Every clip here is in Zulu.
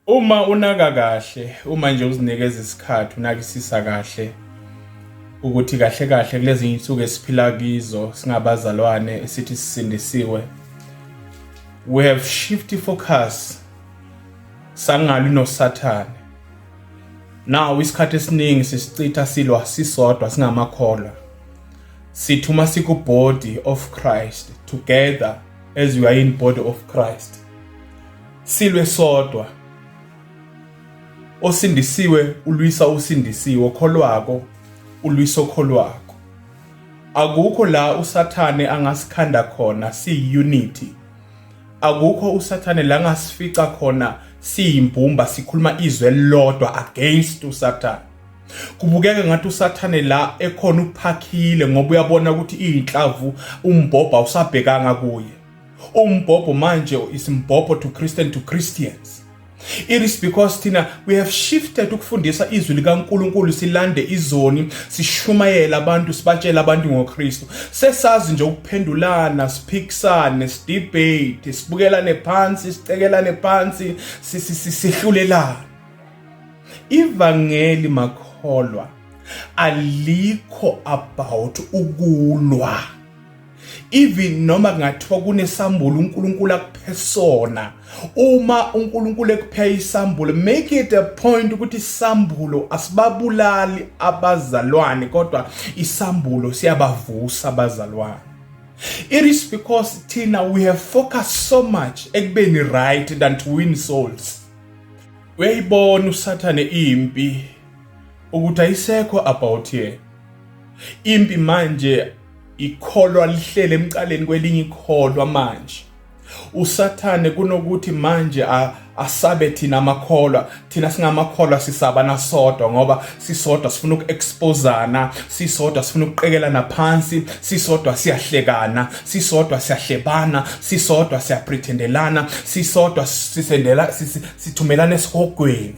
Uma unaka kahle, uma nje uzinikeza isikhathi unakisisa kahle ukuthi kahle kahle kulezi insuku esiphila kizo singabazalwane esithi sisindisiwe, we have shift focus sangali noSathane. Now isikhathi esiningi sisicitha silwa sisodwa singamakholwa. Sithi uma siku body of Christ together as we are in body of Christ, silwe sodwa. Osindisiwe ulwisa usindisiwe, okholwako ulwisa okholwako. Akukho la uSathane angasikhanda khona si-unity. Akukho uSathane la angasifica khona siyimbumba sikhuluma izwe elilodwa against uSathane. Kubukeka ngathi uSathane la ekhona uphakhile ngoba uyabona ukuthi inhlavu umbhobha usabhekanga kuye. Umbhobho manje isimbhobho to Christians. It is because tina we have shifted ukufundisa izwi likaNkulunkulu, silande izoni, sishumayela abantu, sibatshela abantu ngoKristu. Sesazi nje ukuphendulana, siphikisane, sidebate, sibukelane phansi, sicekelane phansi, sihlulelana. Ivangeli makholwa alikho about ukulwa. Even noma kungathiwa kunesambulo uNkulunkulu akuphe sona, uma uNkulunkulu ekuphe isambulo, make it a point ukuthi isambulo asibabulali abazalwane kodwa isambulo siyabavusa abazalwane. It is because tina we have focused so much ekubeni right than to win souls. Uyayibona uSathane impi ukuthi ayisekho about ye. Impi manje ikholwa lihlele emqaleni kwelinye ikholwa manje. uSathane kunokuthi manje asabe thina amakholwa, thina singamakholwa sisabana sodwa ngoba sisodwa sifuna ukuexposeana, sisodwa sifuna ukuqekelana phansi, sisodwa siyahlekana, sisodwa siyahlebana, sisodwa siyaprethendelana, sisodwa sithumelana esihogweni.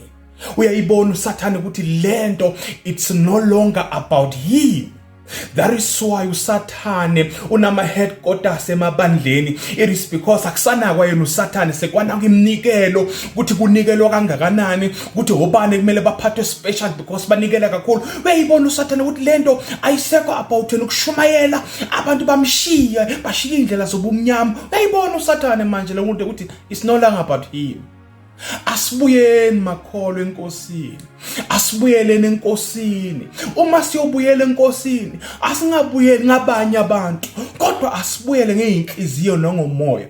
Uyayibona uSathane ukuthi lento it's no longer about him. That is why uSathane unama headquarters emabandleni. It is because akusanakwa yena uSathane sekwana kwimnikelo ukuthi kunikelwa kangakanani, ukuthi obani kumele baphathwe special because banikela kakhulu. Uyayibona uSathane ukuthi lento ayisekho about yena ukushumayela abantu bamshiya bashiya indlela zobumnyama. Uyayibona uSathane manje lo muntu ukuthi it's no longer about him. Asibuyeni makholwa enkosini, asibuyeleni enkosini. Uma siyobuyela enkosini asingabuyeli ngabanye abantu kodwa asibuyele ngeinhliziyo nangomoya.